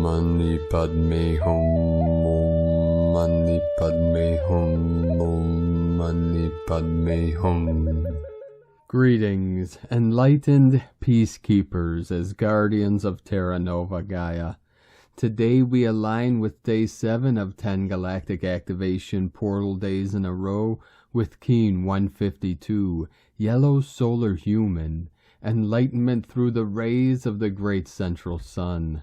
Mani Padme Hum, Om Mani Padme Hum, Om Mani Padme Hum. Greetings, enlightened peacekeepers as guardians of Terra Nova Gaia. Today we align with Day 7 of 10 Galactic Activation Portal Days in a row with Keen 152, Yellow Solar Human, Enlightenment through the rays of the Great Central Sun.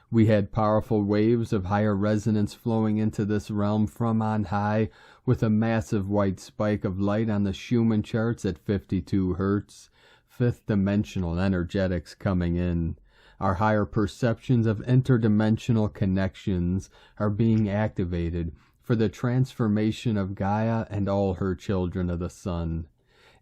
We had powerful waves of higher resonance flowing into this realm from on high with a massive white spike of light on the Schumann charts at 52 Hz, fifth dimensional energetics coming in. Our higher perceptions of interdimensional connections are being activated for the transformation of Gaia and all her children of the sun.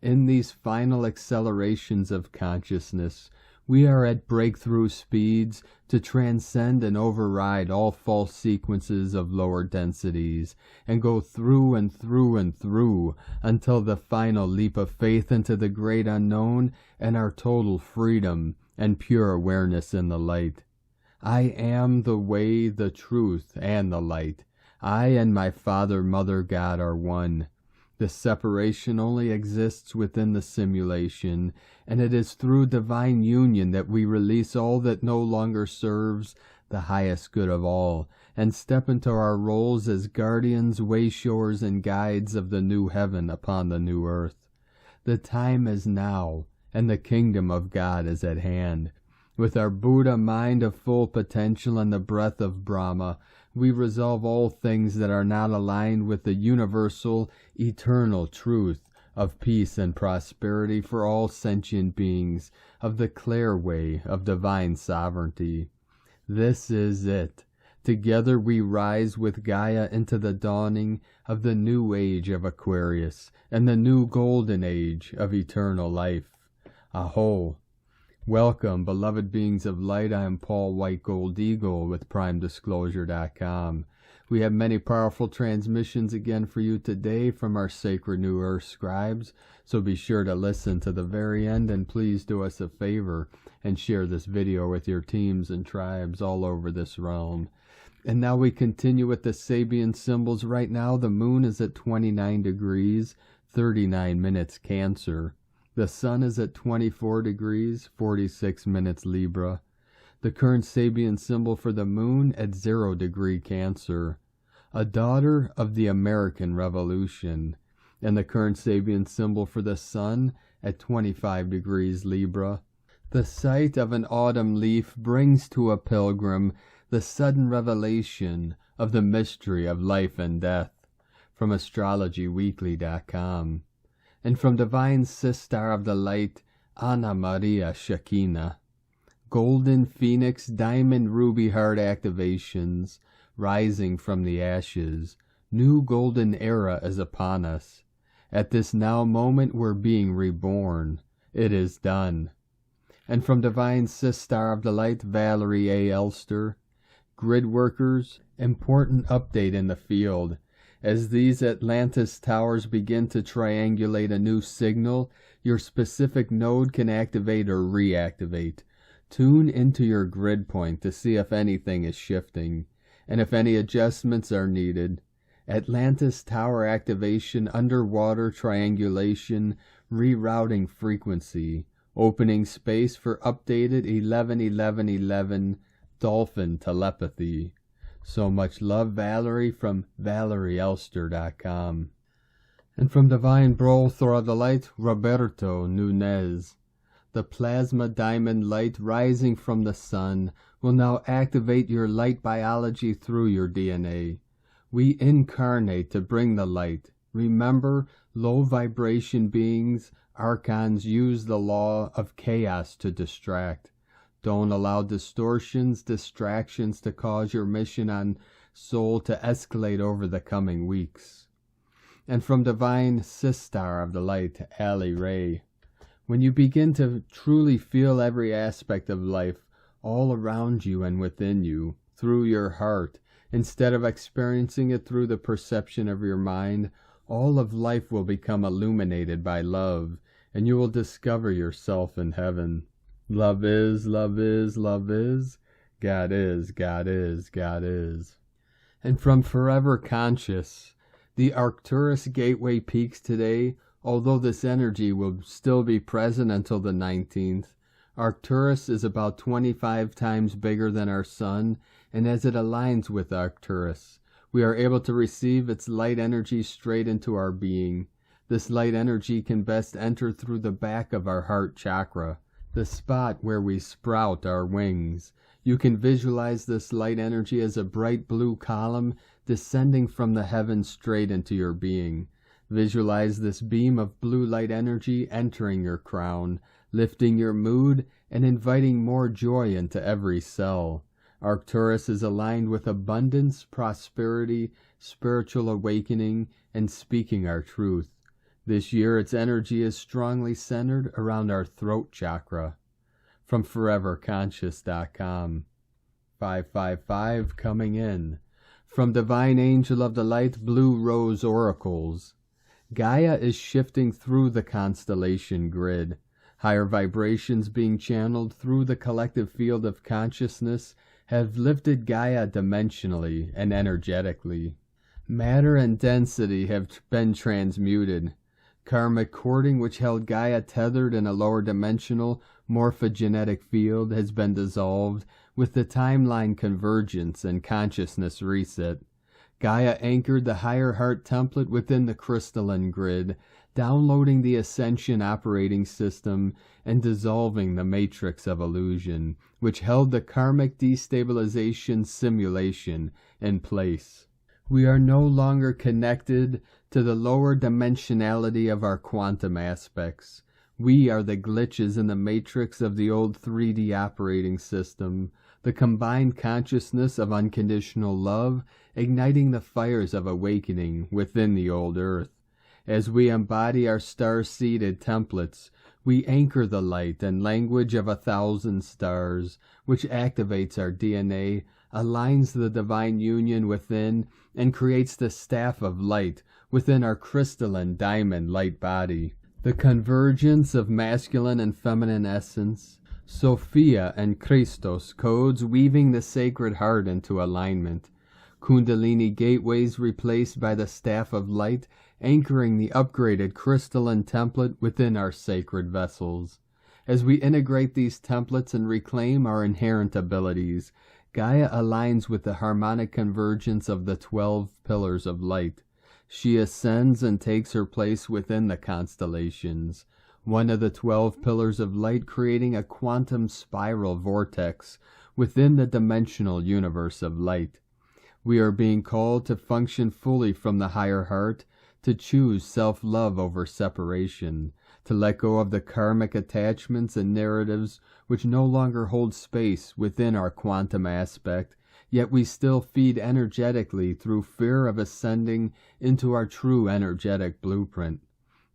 In these final accelerations of consciousness, we are at breakthrough speeds to transcend and override all false sequences of lower densities and go through and through and through until the final leap of faith into the great unknown and our total freedom and pure awareness in the light. I am the way, the truth, and the light. I and my Father, Mother, God are one. The separation only exists within the simulation, and it is through divine union that we release all that no longer serves the highest good of all, and step into our roles as guardians, wayshowers, and guides of the new heaven upon the new earth. The time is now, and the kingdom of God is at hand. With our Buddha mind of full potential and the breath of Brahma, we resolve all things that are not aligned with the universal, eternal truth of peace and prosperity for all sentient beings, of the clear way of divine sovereignty. This is it. Together we rise with Gaia into the dawning of the new age of Aquarius and the new golden age of eternal life. Aho! Welcome, beloved beings of light. I am Paul White Gold Eagle with PrimeDisclosure.com. We have many powerful transmissions again for you today from our sacred New Earth scribes, so be sure to listen to the very end, and please do us a favor and share this video with your teams and tribes all over this realm. And now we continue with the Sabian symbols. Right now the moon is at 29 degrees, 39 minutes Cancer. The sun is at 24 degrees, 46 minutes Libra. The current Sabian symbol for the moon at 0 degree Cancer. A daughter of the American Revolution. And the current Sabian symbol for the sun at 25 degrees Libra. The sight of an autumn leaf brings to a pilgrim the sudden revelation of the mystery of life and death. From AstrologyWeekly.com. And from Divine Sister of the Light, Anna Maria Shekinah. Golden Phoenix Diamond Ruby Heart activations, rising from the ashes. New golden era is upon us. At this now moment we're being reborn. It is done. And from Divine Sister of the Light, Valerie A. Elster. Grid workers, important update in the field. As these Atlantis towers begin to triangulate a new signal, your specific node can activate or reactivate. Tune into your grid point to see if anything is shifting, and if any adjustments are needed. Atlantis tower activation, underwater triangulation, rerouting frequency, opening space for updated 11-11-11 dolphin telepathy. So much love, Valerie, from ValerieElster.com. And from Divine Brother of the Light, Roberto Nunez. The plasma diamond light rising from the sun will now activate your light biology through your DNA. We incarnate to bring the light. Remember, low vibration beings, archons, use the law of chaos to distract. Don't allow distortions, distractions to cause your mission on soul to escalate over the coming weeks. And from Divine Sister of the Light, Ali Ray. When you begin to truly feel every aspect of life all around you and within you, through your heart, instead of experiencing it through the perception of your mind, all of life will become illuminated by love, and you will discover yourself in heaven. Love is, love is, love is. God is, God is, God is. And from Forever Conscious, the Arcturus gateway peaks today, although this energy will still be present until the 19th. Arcturus is about 25 times bigger than our sun, and as it aligns with Arcturus, we are able to receive its light energy straight into our being. This light energy can best enter through the back of our heart chakra, the spot where we sprout our wings. You can visualize this light energy as a bright blue column descending from the heavens straight into your being. Visualize this beam of blue light energy entering your crown, lifting your mood, and inviting more joy into every cell. Arcturus is aligned with abundance, prosperity, spiritual awakening, and speaking our truth. This year, its energy is strongly centered around our throat chakra. From ForeverConscious.com. 555 coming in. From Divine Angel of the Light, Blue Rose Oracles. Gaia is shifting through the constellation grid. Higher vibrations being channeled through the collective field of consciousness have lifted Gaia dimensionally and energetically. Matter and density have been transmuted. Karmic cording, which held Gaia tethered in a lower dimensional morphogenetic field, has been dissolved with the timeline convergence and consciousness reset. Gaia anchored the higher heart template within the crystalline grid, downloading the Ascension operating system and dissolving the matrix of illusion, which held the karmic destabilization simulation in place. We are no longer connected to the lower dimensionality of our quantum aspects. We are the glitches in the matrix of the old 3D operating system, the combined consciousness of unconditional love, igniting the fires of awakening within the old earth. As we embody our star-seeded templates, we anchor the light and language of 1,000 stars, which activates our DNA, aligns the divine union within, and creates the staff of light within our crystalline diamond light body. The convergence of masculine and feminine essence, Sophia and Christos codes weaving the sacred heart into alignment. Kundalini gateways replaced by the staff of light, anchoring the upgraded crystalline template within our sacred vessels. As we integrate these templates and reclaim our inherent abilities, Gaia aligns with the harmonic convergence of the 12 pillars of light. She ascends and takes her place within the constellations, one of the 12 pillars of light creating a quantum spiral vortex within the dimensional universe of light. We are being called to function fully from the higher heart, to choose self-love over separation, to let go of the karmic attachments and narratives which no longer hold space within our quantum aspect, yet we still feed energetically through fear of ascending into our true energetic blueprint.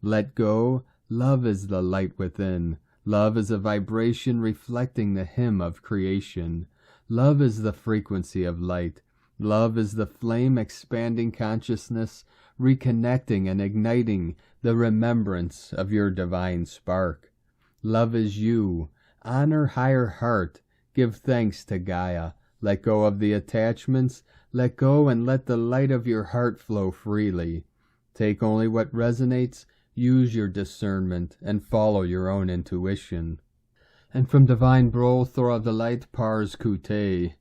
Let go. Love is the light within. Love is a vibration reflecting the hymn of creation. Love is the frequency of light. Love is the flame expanding consciousness, reconnecting and igniting the remembrance of your divine spark. Love is you. Honor higher heart. Give thanks to Gaia. Let go of the attachments. Let go and let the light of your heart flow freely. Take only what resonates. Use your discernment and follow your own intuition. And from Divine Brothor of the Light, Pars Kute.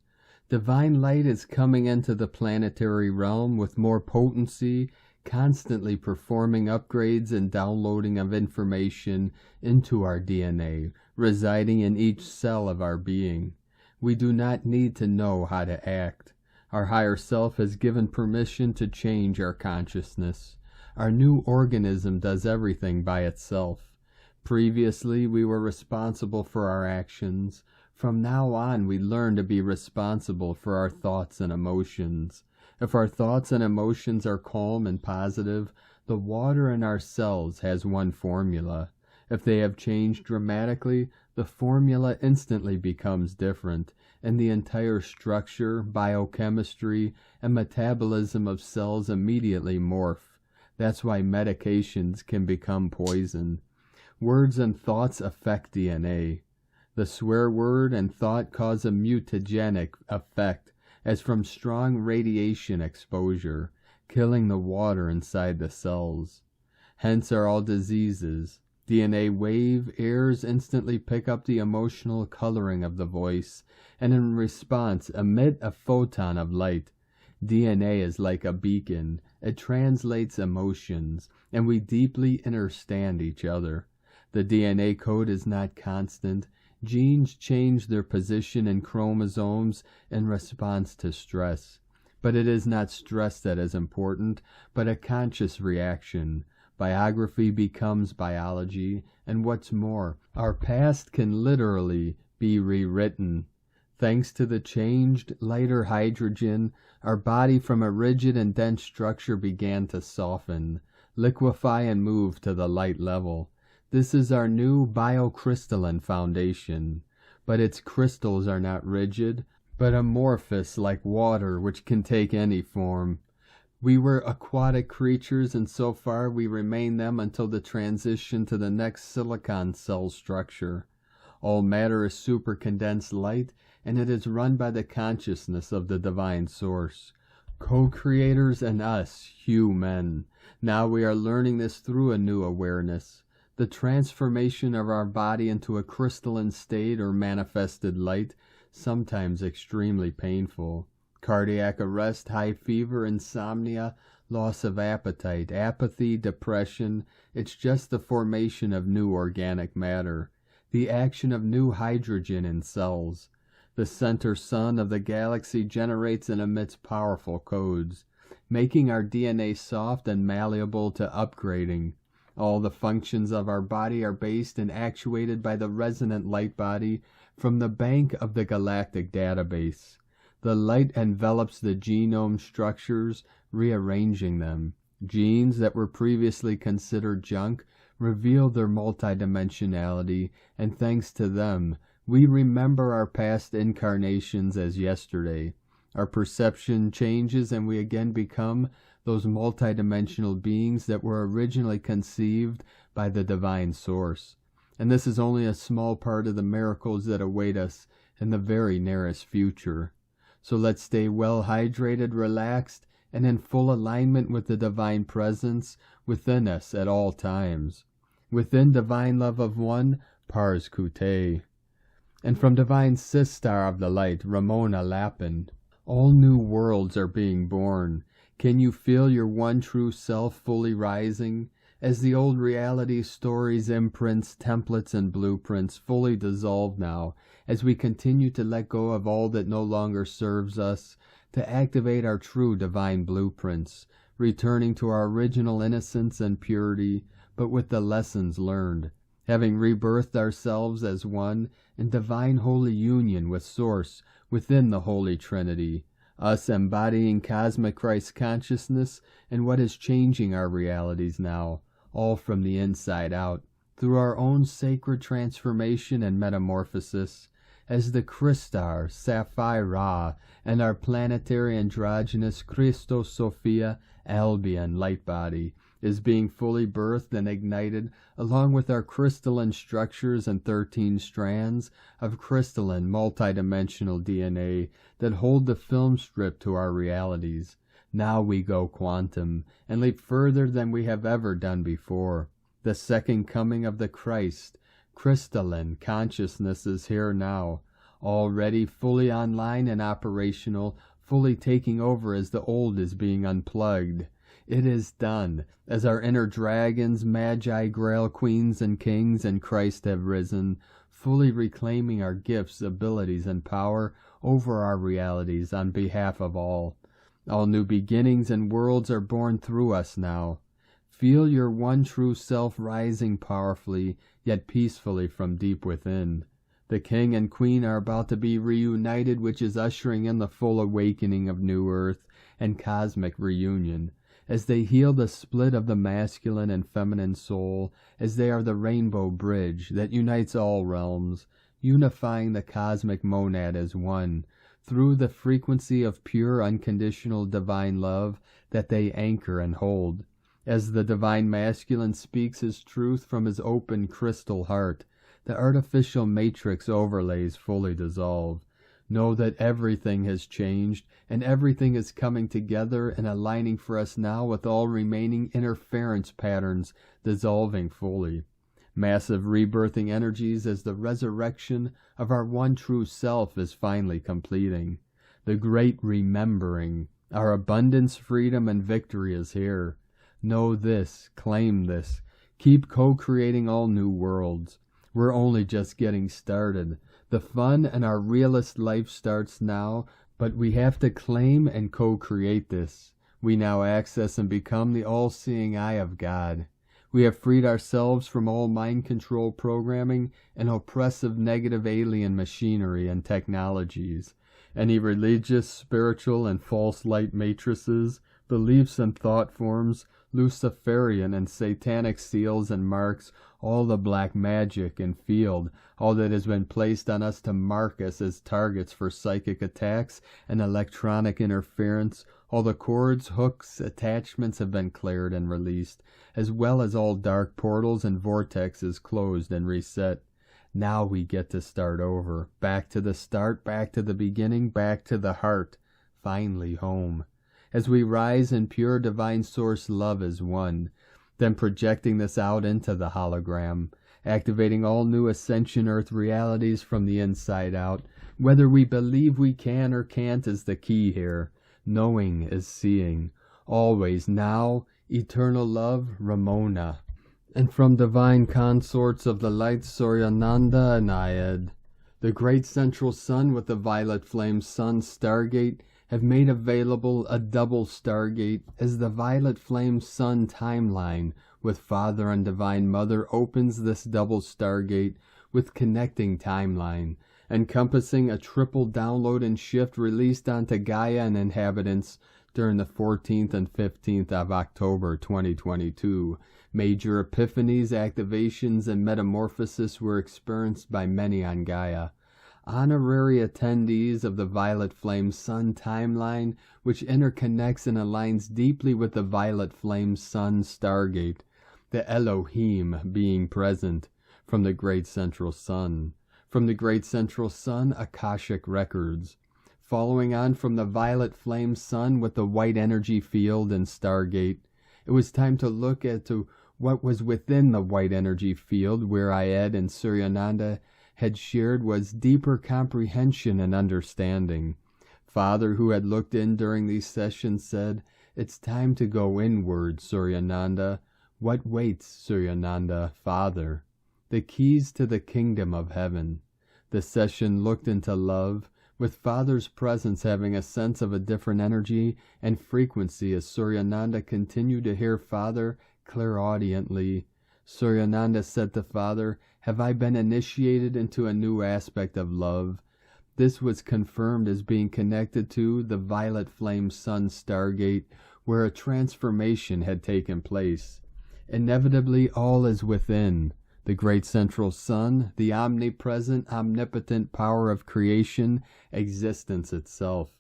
Divine light is coming into the planetary realm with more potency, constantly performing upgrades and downloading of information into our DNA, residing in each cell of our being. We do not need to know how to act. Our higher self has given permission to change our consciousness. Our new organism does everything by itself. Previously, we were responsible for our actions. From now on, we learn to be responsible for our thoughts and emotions. If our thoughts and emotions are calm and positive, the water in our cells has one formula. If they have changed dramatically, the formula instantly becomes different, and the entire structure, biochemistry, and metabolism of cells immediately morph. That's why medications can become poison. Words and thoughts affect DNA. The swear word and thought cause a mutagenic effect, as from strong radiation exposure, killing the water inside the cells. Hence are all diseases. DNA wave airs instantly pick up the emotional coloring of the voice, and in response emit a photon of light. DNA is like a beacon. It translates emotions, and we deeply understand each other. The DNA code is not constant. Genes change their position in chromosomes in response to stress. But it is not stress that is important, but a conscious reaction. Biography becomes biology, and what's more, our past can literally be rewritten. Thanks to the changed, lighter hydrogen, our body from a rigid and dense structure began to soften, liquefy, and move to the light level. This is our new biocrystalline foundation, but its crystals are not rigid, but amorphous like water, which can take any form. We were aquatic creatures, and so far we remain them until the transition to the next silicon cell structure. All matter is supercondensed light, and it is run by the consciousness of the divine source. Co-creators and us, human. Now we are learning this through a new awareness. The transformation of our body into a crystalline state or manifested light, sometimes extremely painful. Cardiac arrest, high fever, insomnia, loss of appetite, apathy, depression. It's just the formation of new organic matter, the action of new hydrogen in cells. The center sun of the galaxy generates and emits powerful codes, making our DNA soft and malleable to upgrading. All the functions of our body are based and actuated by the resonant light body from the bank of the galactic database. The light envelops the genome structures, rearranging them. Genes that were previously considered junk reveal their multidimensionality, and thanks to them, we remember our past incarnations as yesterday. Our perception changes, and we again become those multidimensional beings that were originally conceived by the divine source. And this is only a small part of the miracles that await us in the very nearest future. So let's stay well hydrated, relaxed, and in full alignment with the divine presence within us at all times. Within divine love of one, Pars Kute. And from divine Sistar of the light, Ramona Lapin, all new worlds are being born. Can you feel your one true self fully rising? As the old reality stories, imprints, templates, and blueprints fully dissolve now, as we continue to let go of all that no longer serves us, to activate our true divine blueprints, returning to our original innocence and purity, but with the lessons learned, having rebirthed ourselves as one in divine holy union with Source within the Holy Trinity, us embodying cosmic Christ consciousness and what is changing our realities now, all from the inside out, through our own sacred transformation and metamorphosis, as the Crystar, Sapphire Ra, and our planetary androgynous Christos Sophia Albion light body is being fully birthed and ignited, along with our crystalline structures and 13 strands of crystalline multidimensional DNA that hold the film strip to our realities. Now we go quantum, and leap further than we have ever done before. The second coming of the Christ, crystalline consciousness, is here now, already fully online and operational, fully taking over as the old is being unplugged. It is done, as our inner dragons, magi, grail queens, and kings in Christ have risen, fully reclaiming our gifts, abilities, and power over our realities on behalf of all. All new beginnings and worlds are born through us now. Feel your one true self rising powerfully, yet peacefully from deep within. The king and queen are about to be reunited, which is ushering in the full awakening of new earth and cosmic reunion, as they heal the split of the masculine and feminine soul, as they are the rainbow bridge that unites all realms, unifying the cosmic monad as one, through the frequency of pure unconditional divine love that they anchor and hold. As the divine masculine speaks his truth from his open crystal heart, the artificial matrix overlays fully dissolve. Know that everything has changed, and everything is coming together and aligning for us now, with all remaining interference patterns dissolving fully. Massive rebirthing energies as the resurrection of our one true self is finally completing. The great remembering, our abundance, freedom, and victory is here. Know this, claim this, keep co-creating all new worlds. We're only just getting started. The fun and our realist life starts now, but we have to claim and co-create this. We now access and become the all-seeing eye of God. We have freed ourselves from all mind control programming and oppressive negative alien machinery and technologies. Any religious, spiritual, and false light matrices, beliefs and thought forms, Luciferian and satanic seals and marks, all the black magic and field, all that has been placed on us to mark us as targets for psychic attacks and electronic interference, all the cords, hooks, attachments have been cleared and released, as well as all dark portals and vortexes closed and reset. Now we get to start over, back to the start, back to the beginning, back to the heart, finally home. As we rise in pure divine source love as one, then projecting this out into the hologram, activating all new ascension earth realities from the inside out. Whether we believe we can or can't is the key here. Knowing is seeing. Always now, eternal love, Ramona. And from divine consorts of the light, Suryananda and Ayed, the great central sun with the violet flame sun stargate, have made available a double stargate as the violet flame sun timeline with Father and Divine Mother opens this double stargate with connecting timeline, encompassing a triple download and shift released onto Gaia and inhabitants during the 14th and 15th of October 2022. Major epiphanies, activations, and metamorphosis were experienced by many on Gaia. Honorary attendees of the Violet Flame Sun timeline, which interconnects and aligns deeply with the Violet Flame Sun stargate, the Elohim being present from the Great Central Sun. From the Great Central Sun, Akashic Records. Following on from the Violet Flame Sun with the White Energy Field and Stargate, it was time to look at what was within the White Energy Field, where Ayed and Suryananda had shared was deeper comprehension and understanding. Father, who had looked in during these sessions, said, "It's time to go inward, Suryananda." What waits, Suryananda, Father? The keys to the kingdom of heaven. The session looked into love, with Father's presence having a sense of a different energy and frequency as Suryananda continued to hear Father clairaudiently. Suryananda said to Father, "Have I been initiated into a new aspect of love?" This was confirmed as being connected to the Violet Flame Sun Stargate, where a transformation had taken place. Inevitably, all is within. The Great Central Sun, the omnipresent, omnipotent power of creation, existence itself.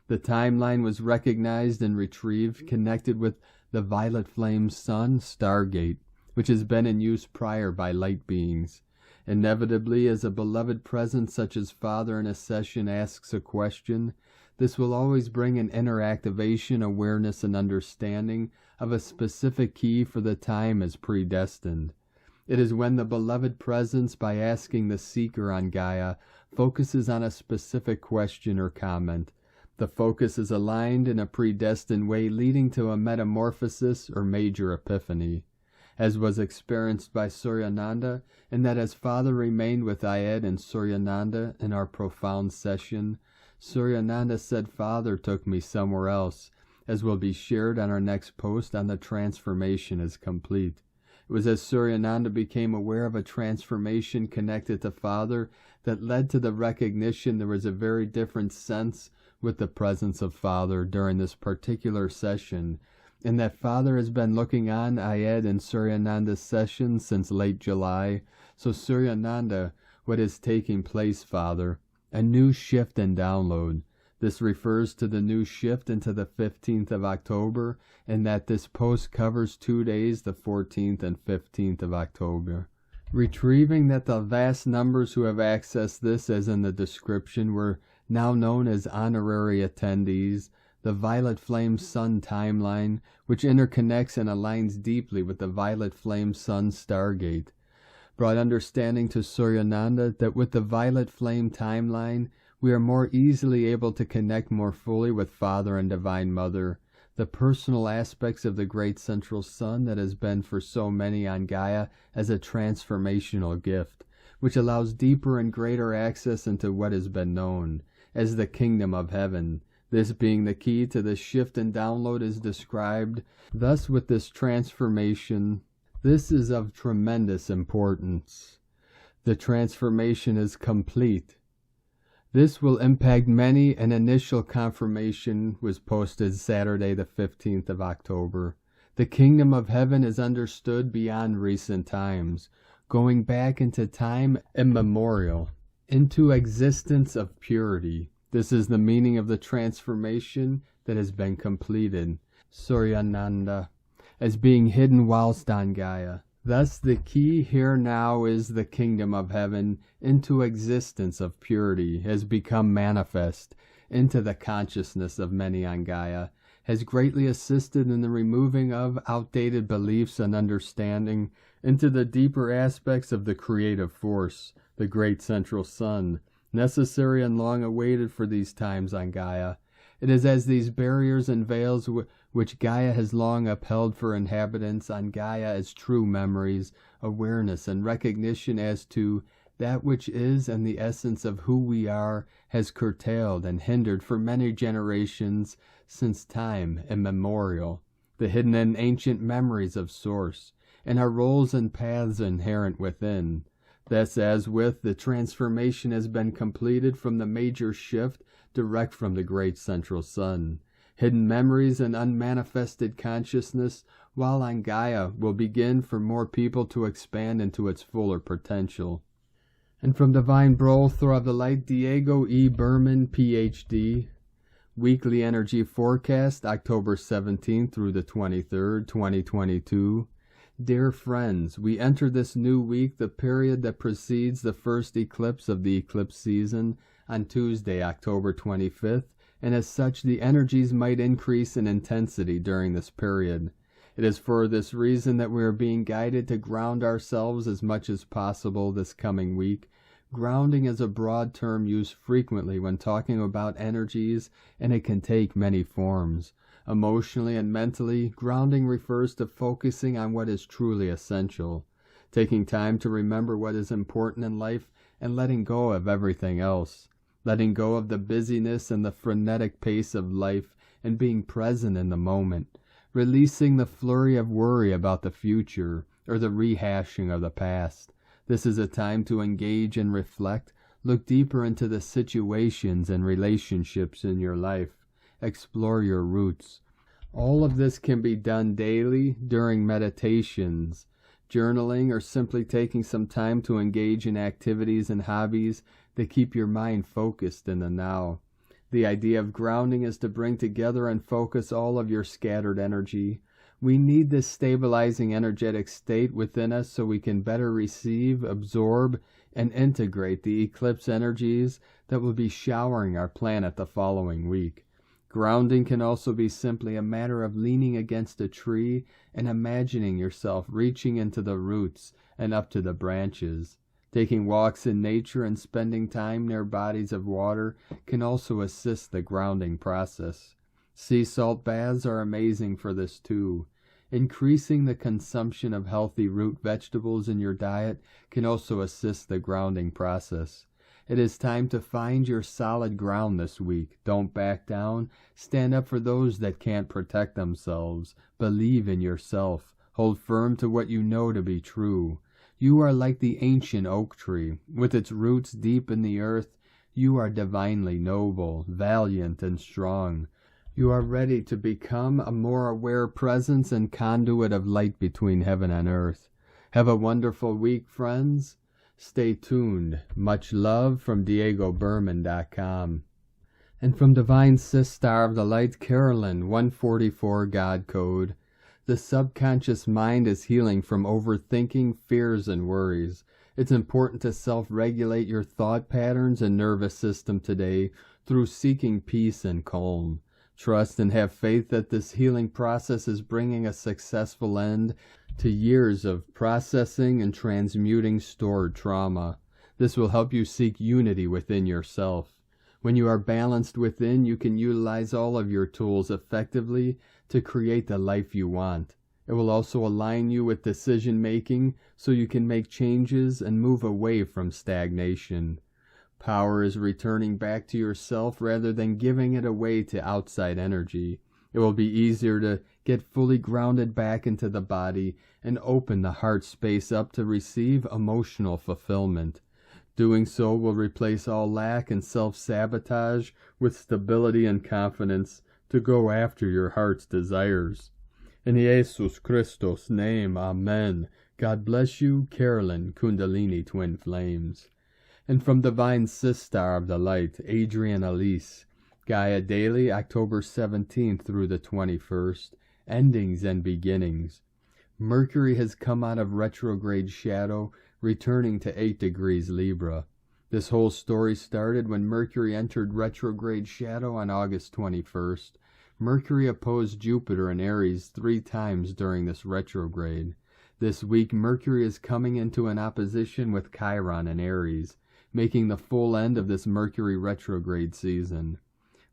The timeline was recognized and retrieved, connected with the Violet Flame Sun Stargate, which has been in use prior by light beings. Inevitably, as a beloved presence such as Father in a session asks a question, this will always bring an inner activation, awareness, and understanding of a specific key for the time as predestined. It is when the beloved presence, by asking the seeker on Gaia, focuses on a specific question or comment. The focus is aligned in a predestined way, leading to a metamorphosis or major epiphany, as was experienced by Suryananda, and that as Father remained with Ayed and Suryananda in our profound session, Suryananda said Father took me somewhere else, as will be shared on our next post on the transformation is complete. It was as Suryananda became aware of a transformation connected to Father that led to the recognition there was a very different sense with the presence of Father during this particular session, and that Father has been looking on Ayed and Suryananda's session since late July. So Suryananda, what is taking place, Father? A new shift and download. This refers to the new shift into the 15th of October, and that this post covers 2 days, the 14th and 15th of October. Retrieving that the vast numbers who have accessed this, as in the description, were now known as honorary attendees, the Violet Flame Sun timeline, which interconnects and aligns deeply with the Violet Flame Sun Stargate, brought understanding to Suryananda that with the Violet Flame timeline, we are more easily able to connect more fully with Father and Divine Mother, the personal aspects of the great central sun that has been for so many on Gaia as a transformational gift, which allows deeper and greater access into what has been known as the kingdom of heaven, this being the key to the shift and download is described. Thus, with this transformation, this is of tremendous importance. The transformation is complete. This will impact many. An initial confirmation was posted Saturday the 15th of October. The kingdom of heaven is understood beyond recent times, going back into time immemorial, into existence of purity. This is the meaning of the transformation that has been completed, Suryananda, as being hidden whilst on Gaia. Thus, the key here now is the kingdom of heaven into existence of purity has become manifest into the consciousness of many on Gaia, has greatly assisted in the removing of outdated beliefs and understanding into the deeper aspects of the creative force, the great central sun, necessary and long awaited for these times on Gaia. It is as these barriers and veils which Gaia has long upheld for inhabitants on Gaia as true memories, awareness, and recognition as to that which is and the essence of who we are has curtailed and hindered for many generations since time immemorial, the hidden and ancient memories of Source, and our roles and paths inherent within. Thus, as with the transformation has been completed from the major shift direct from the great central sun, hidden memories and unmanifested consciousness while on Gaia will begin for more people to expand into its fuller potential. And from Divine Bro, Throw of the Light, Diego E. Berman, Ph.D., Weekly Energy Forecast, October 17th through the 23rd, 2022. Dear friends, we enter this new week, the period that precedes the first eclipse of the eclipse season, on Tuesday, October 25th, and as such the energies might increase in intensity during this period. It is for this reason that we are being guided to ground ourselves as much as possible this coming week. Grounding is a broad term used frequently when talking about energies, and it can take many forms. Emotionally and mentally, grounding refers to focusing on what is truly essential, taking time to remember what is important in life and letting go of everything else, letting go of the busyness and the frenetic pace of life and being present in the moment, releasing the flurry of worry about the future or the rehashing of the past. This is a time to engage and reflect, look deeper into the situations and relationships in your life. Explore your roots. All of this can be done daily during meditations, journaling, or simply taking some time to engage in activities and hobbies that keep your mind focused in the now. The idea of grounding is to bring together and focus all of your scattered energy. We need this stabilizing energetic state within us so we can better receive, absorb, and integrate the eclipse energies that will be showering our planet the following week. Grounding can also be simply a matter of leaning against a tree and imagining yourself reaching into the roots and up to the branches. Taking walks in nature and spending time near bodies of water can also assist the grounding process. Sea salt baths are amazing for this too. Increasing the consumption of healthy root vegetables in your diet can also assist the grounding process. It is time to find your solid ground this week. Don't back down. Stand up for those that can't protect themselves. Believe in yourself. Hold firm to what you know to be true. You are like the ancient oak tree. With its roots deep in the earth, you are divinely noble, valiant, and strong. You are ready to become a more aware presence and conduit of light between heaven and earth. Have a wonderful week, friends. Stay tuned. Much love from DiegoBerman.com. And from Divine Sis Star of the Light, Carolyn, 144 God Code. The subconscious mind is healing from overthinking, fears, and worries. It's important to self-regulate your thought patterns and nervous system today through seeking peace and calm. Trust and have faith that this healing process is bringing a successful end to years of processing and transmuting stored trauma. This will help you seek unity within yourself. When you are balanced within, you can utilize all of your tools effectively to create the life you want. It will also align you with decision making so you can make changes and move away from stagnation. Power is returning back to yourself rather than giving it away to outside energy. It will be easier to get fully grounded back into the body and open the heart space up to receive emotional fulfillment. Doing so will replace all lack and self-sabotage with stability and confidence to go after your heart's desires. In Jesus Christos' name, Amen. God bless you, Carolyn, Kundalini Twin Flames. And from Divine Sistar of the Light, Adrian Elise, Gaia Daily, October 17th through the 21st, Endings and Beginnings. Mercury has come out of retrograde shadow, returning to 8 degrees Libra. This whole story started when Mercury entered retrograde shadow on August 21st. Mercury opposed Jupiter in Aries 3 times during this retrograde. This week, Mercury is coming into an opposition with Chiron in Aries, making the full end of this Mercury retrograde season.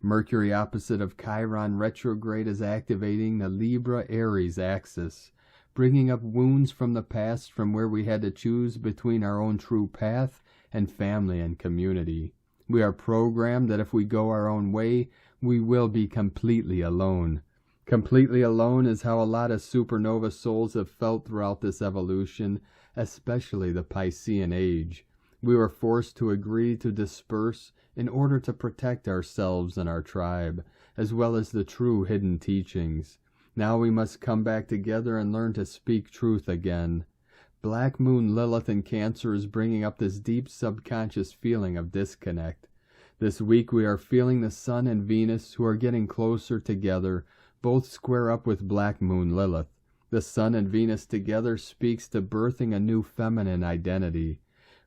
Mercury opposite of Chiron retrograde is activating the Libra-Aries axis, bringing up wounds from the past from where we had to choose between our own true path and family and community. We are programmed that if we go our own way, we will be completely alone. Completely alone is how a lot of supernova souls have felt throughout this evolution, especially the Piscean age. We were forced to agree to disperse in order to protect ourselves and our tribe, as well as the true hidden teachings. Now we must come back together and learn to speak truth again. Black Moon Lilith in Cancer is bringing up this deep subconscious feeling of disconnect. This week we are feeling the Sun and Venus, who are getting closer together, both square up with Black Moon Lilith. The Sun and Venus together speaks to birthing a new feminine identity.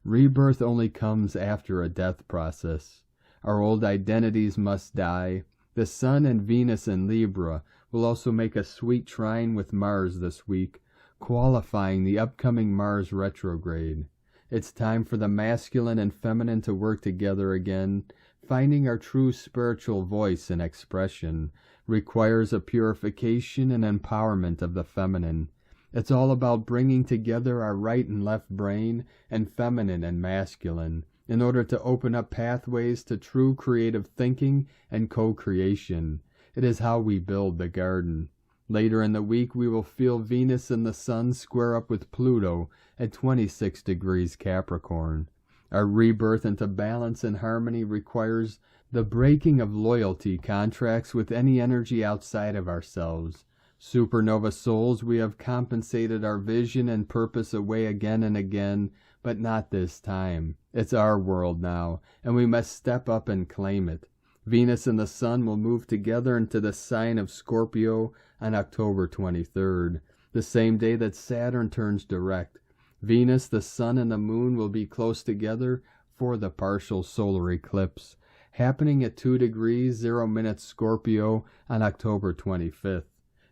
Rebirth only comes after a death process. Our old identities must die. The Sun and Venus in Libra will also make a sweet trine with Mars this week, qualifying the upcoming Mars retrograde. It's time for the masculine and feminine to work together again. Finding our true spiritual voice and expression requires a purification and empowerment of the feminine. It's all about bringing together our right and left brain and feminine and masculine in order to open up pathways to true creative thinking and co-creation. It is how we build the garden. Later in the week, we will feel Venus and the Sun square up with Pluto at 26 degrees Capricorn. Our rebirth into balance and harmony requires the breaking of loyalty contracts with any energy outside of ourselves. Supernova souls, we have compensated our vision and purpose away again and again, but not this time. It's our world now, and we must step up and claim it. Venus and the Sun will move together into the sign of Scorpio on October 23rd, the same day that Saturn turns direct. Venus, the Sun, and the Moon will be close together for the partial solar eclipse, happening at 2 degrees 0 minutes Scorpio on October 25th.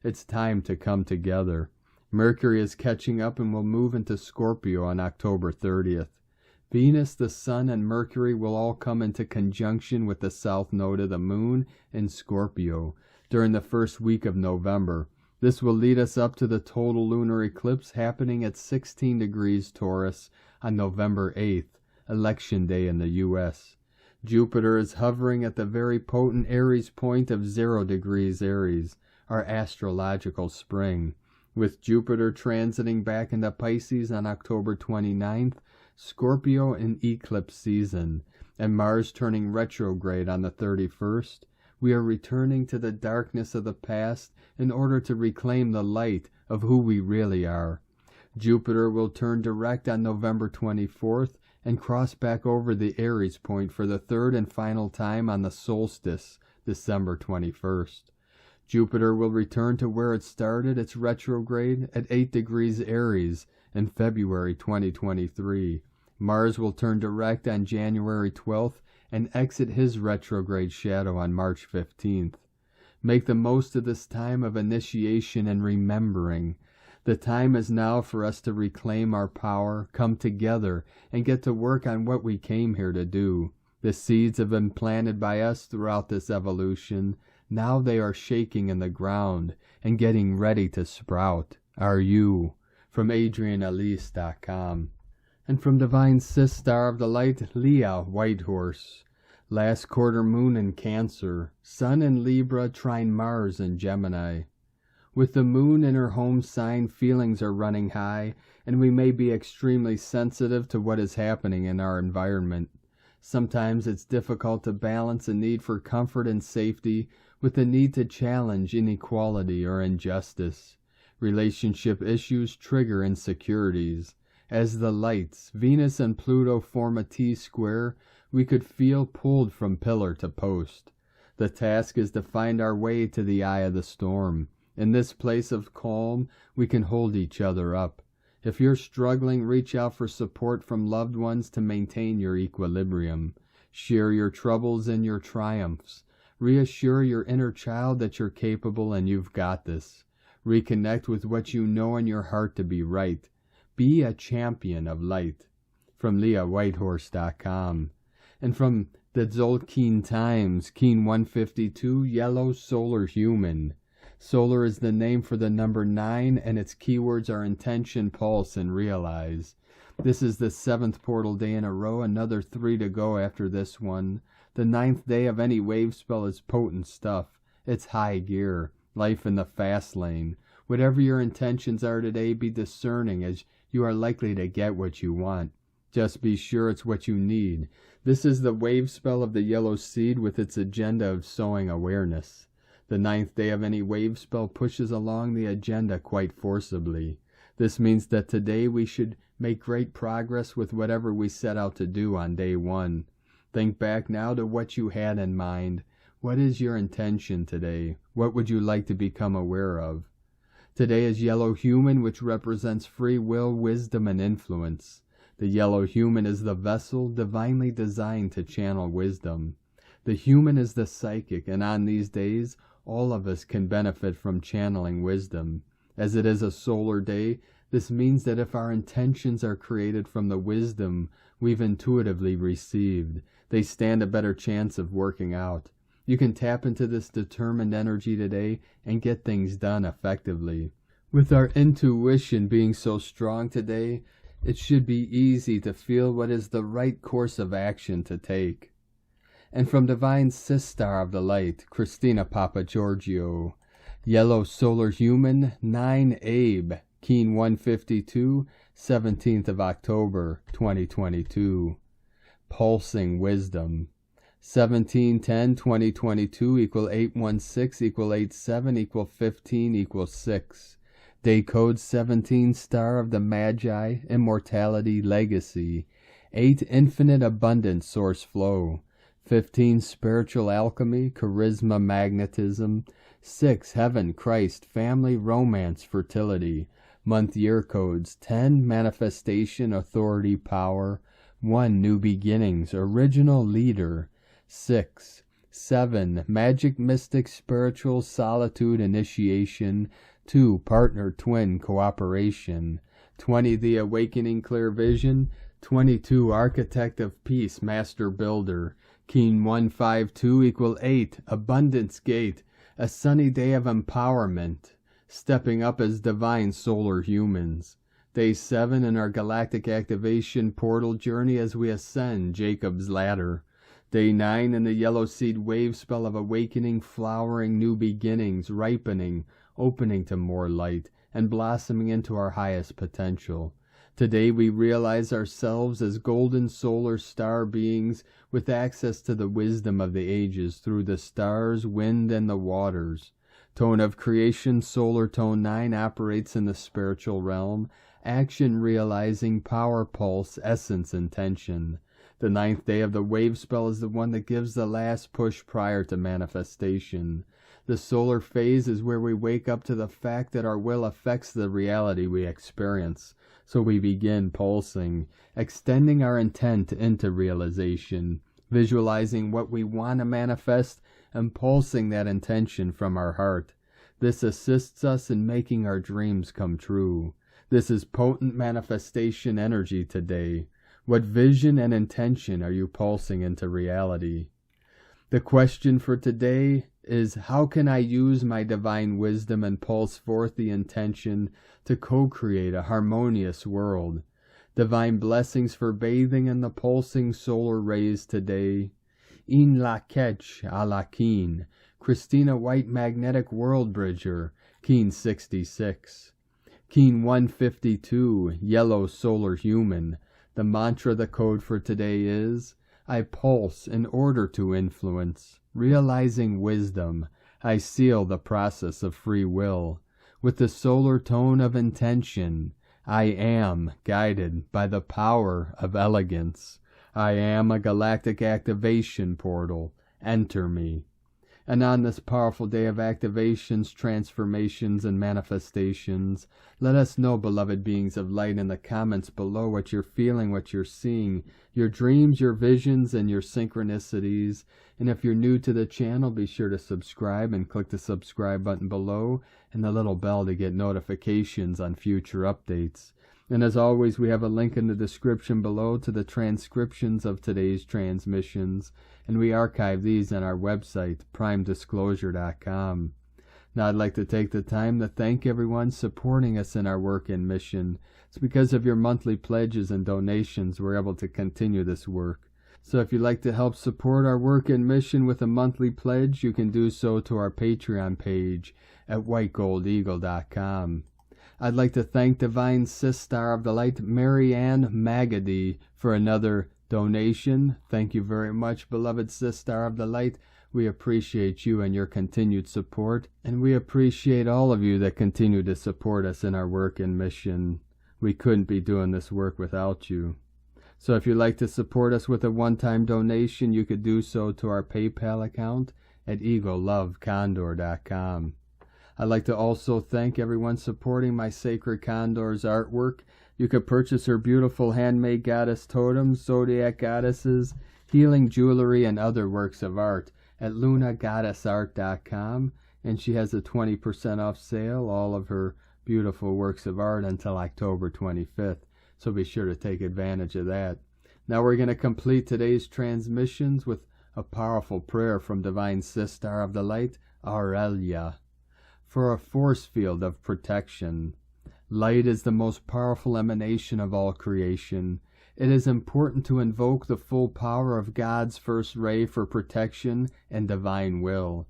It's time to come together. Mercury is catching up and will move into Scorpio on October 30th. Venus, the Sun, and Mercury will all come into conjunction with the south node of the Moon in Scorpio during the first week of November. This will lead us up to the total lunar eclipse happening at 16 degrees Taurus on November 8th, Election Day in the U.S. Jupiter is hovering at the very potent Aries point of 0 degrees Aries, our astrological spring. With Jupiter transiting back into Pisces on October 29th, Scorpio in eclipse season, and Mars turning retrograde on the 31st, we are returning to the darkness of the past in order to reclaim the light of who we really are. Jupiter will turn direct on November 24th and cross back over the Aries point for the third and final time on the solstice, December 21st. Jupiter will return to where it started its retrograde at 8 degrees Aries in February 2023. Mars will turn direct on January 12th and exit his retrograde shadow on March 15th. Make the most of this time of initiation and remembering. The time is now for us to reclaim our power, come together, and get to work on what we came here to do. The seeds have been planted by us throughout this evolution. Now they are shaking in the ground and getting ready to sprout. Are you? From AdrianElise.com. And from Divine Sis Star of the Light, Leah Whitehorse. Last quarter moon in Cancer, Sun in Libra trine Mars in Gemini. With the moon in her home sign, feelings are running high, and we may be extremely sensitive to what is happening in our environment. Sometimes it's difficult to balance a need for comfort and safety with the need to challenge inequality or injustice. Relationship issues trigger insecurities. As the lights, Venus and Pluto form a T-square, we could feel pulled from pillar to post. The task is to find our way to the eye of the storm. In this place of calm, we can hold each other up. If you're struggling, reach out for support from loved ones to maintain your equilibrium. Share your troubles and your triumphs. Reassure your inner child that you're capable and you've got this. Reconnect with what you know in your heart to be right. Be a champion of light. From LeahWhitehorse.com. And from the Tzolk'in Times, Keen 152, Yellow Solar Human. Solar is the name for the number 9, and its keywords are intention, pulse, and realize. This is the 7th portal day in a row, another 3 to go after this one. The 9th day of any wave spell is potent stuff. It's high gear, life in the fast lane. Whatever your intentions are today, be discerning, as you are likely to get what you want. Just be sure it's what you need. This is the wave spell of the yellow seed with its agenda of sowing awareness. The 9th day of any wave spell pushes along the agenda quite forcibly. This means that today we should make great progress with whatever we set out to do on day 1. Think back now to what you had in mind. What is your intention today? What would you like to become aware of? Today is Yellow Human, which represents free will, wisdom, and influence. The Yellow Human is the vessel divinely designed to channel wisdom. The human is the psychic, and on these days, all of us can benefit from channeling wisdom. As it is a solar day, this means that if our intentions are created from the wisdom we've intuitively received, they stand a better chance of working out. You can tap into this determined energy today and get things done effectively. With our intuition being so strong today, it should be easy to feel what is the right course of action to take. And from Divine Sis Star of the Light, Christina Papagiorgio, Yellow Solar Human, 9 Abe, Keen 152, 17th of October, 2022. Pulsing Wisdom. 17-10-2022 equal 816 equal 87 equal 15 equal 6. Day code 17 Star of the Magi, Immortality, Legacy. 8 Infinite Abundance Source Flow. 15 Spiritual Alchemy, Charisma, Magnetism. 6 Heaven, Christ, Family, Romance, Fertility. Month year codes 10 Manifestation, Authority, Power. 1 New Beginnings, Original Leader. 6. 7 Magic, Mystic, Spiritual, Solitude, Initiation. 2 Partner, Twin, Cooperation. 20 The Awakening, Clear Vision. 22 Architect of Peace, Master Builder. Keen 152 equal 8 Abundance Gate, a sunny day of empowerment. Stepping up as divine solar humans. Day 7 in our galactic activation portal journey as we ascend Jacob's Ladder. Day 9 in the yellow seed wave spell of awakening, flowering, new beginnings, ripening, opening to more light, and blossoming into our highest potential. Today we realize ourselves as golden solar star beings with access to the wisdom of the ages through the stars, wind, and the waters. Tone of creation, solar tone 9 operates in the spiritual realm, action realizing, power pulse, essence intention. The 9th day of the wave spell is the one that gives the last push prior to manifestation. The solar phase is where we wake up to the fact that our will affects the reality we experience. So we begin pulsing, extending our intent into realization, visualizing what we want to manifest, and pulsing that intention from our heart. This assists us in making our dreams come true. This is potent manifestation energy today. What vision and intention are you pulsing into reality? The question for today is, how can I use my divine wisdom and pulse forth the intention to co-create a harmonious world? Divine blessings for bathing in the pulsing solar rays today. In la ketch a la keen, Christina White Magnetic World Bridger, Keen 66. Keen 152, Yellow Solar Human. The mantra, the code for today is, I pulse in order to influence. Realizing wisdom, I seal the process of free will. With the solar tone of intention, I am guided by the power of elegance. I am a galactic activation portal. Enter me. And on this powerful day of activations, transformations, and manifestations, let us know, beloved beings of light, in the comments below what you're feeling, what you're seeing, your dreams, your visions, and your synchronicities. And if you're new to the channel, be sure to subscribe and click the subscribe button below and the little bell to get notifications on future updates. And as always, we have a link in the description below to the transcriptions of today's transmissions, and we archive these on our website, primedisclosure.com. Now I'd like to take the time to thank everyone supporting us in our work and mission. It's because of your monthly pledges and donations we're able to continue this work. So if you'd like to help support our work and mission with a monthly pledge, you can do so to our Patreon page at whitegoldeagle.com. I'd like to thank Divine Sis Star of the Light, Mary Ann Magady, for another donation. Thank you very much, beloved Sis Star of the Light. We appreciate you and your continued support, and we appreciate all of you that continue to support us in our work and mission. We couldn't be doing this work without you. So if you'd like to support us with a one-time donation, you could do so to our PayPal account at eaglelovecondor.com. I'd like to also thank everyone supporting my Sacred Condor's artwork. You could purchase her beautiful handmade goddess totems, zodiac goddesses, healing jewelry, and other works of art at lunagoddessart.com, and she has a 20% off sale, all of her beautiful works of art, until October 25th, so be sure to take advantage of that. Now we're going to complete today's transmissions with a powerful prayer from Divine Sister of the Light, Aurelia, for a force field of protection. Light is the most powerful emanation of all creation. It is important to invoke the full power of God's first ray for protection and divine will.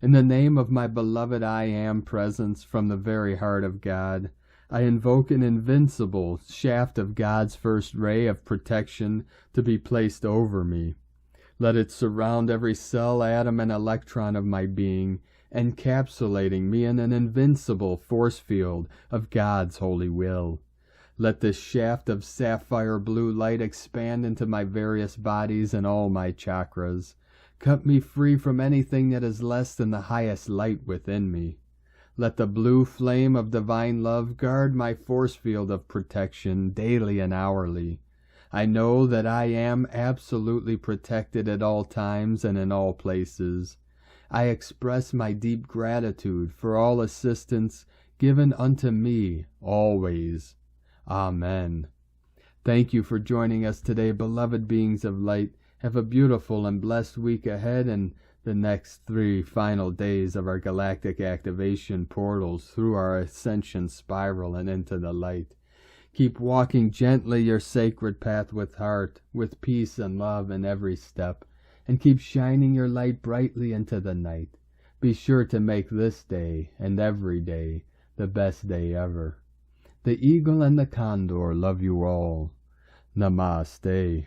In the name of my beloved I Am presence from the very heart of God, I invoke an invincible shaft of God's first ray of protection to be placed over me. Let it surround every cell, atom, and electron of my being, encapsulating me in an invincible force field of God's holy will. Let this shaft of sapphire blue light expand into my various bodies and all my chakras. Cut me free from anything that is less than the highest light within me. Let the blue flame of divine love guard my force field of protection daily and hourly. I know that I am absolutely protected at all times and in all places. I express my deep gratitude for all assistance given unto me always. Amen. Thank you for joining us today, beloved beings of light. Have a beautiful and blessed week ahead and the next 3 final days of our galactic activation portals through our ascension spiral and into the light. Keep walking gently your sacred path with heart, with peace and love in every step, and keep shining your light brightly into the night. Be sure to make this day and every day the best day ever. The eagle and the condor love you all. Namaste.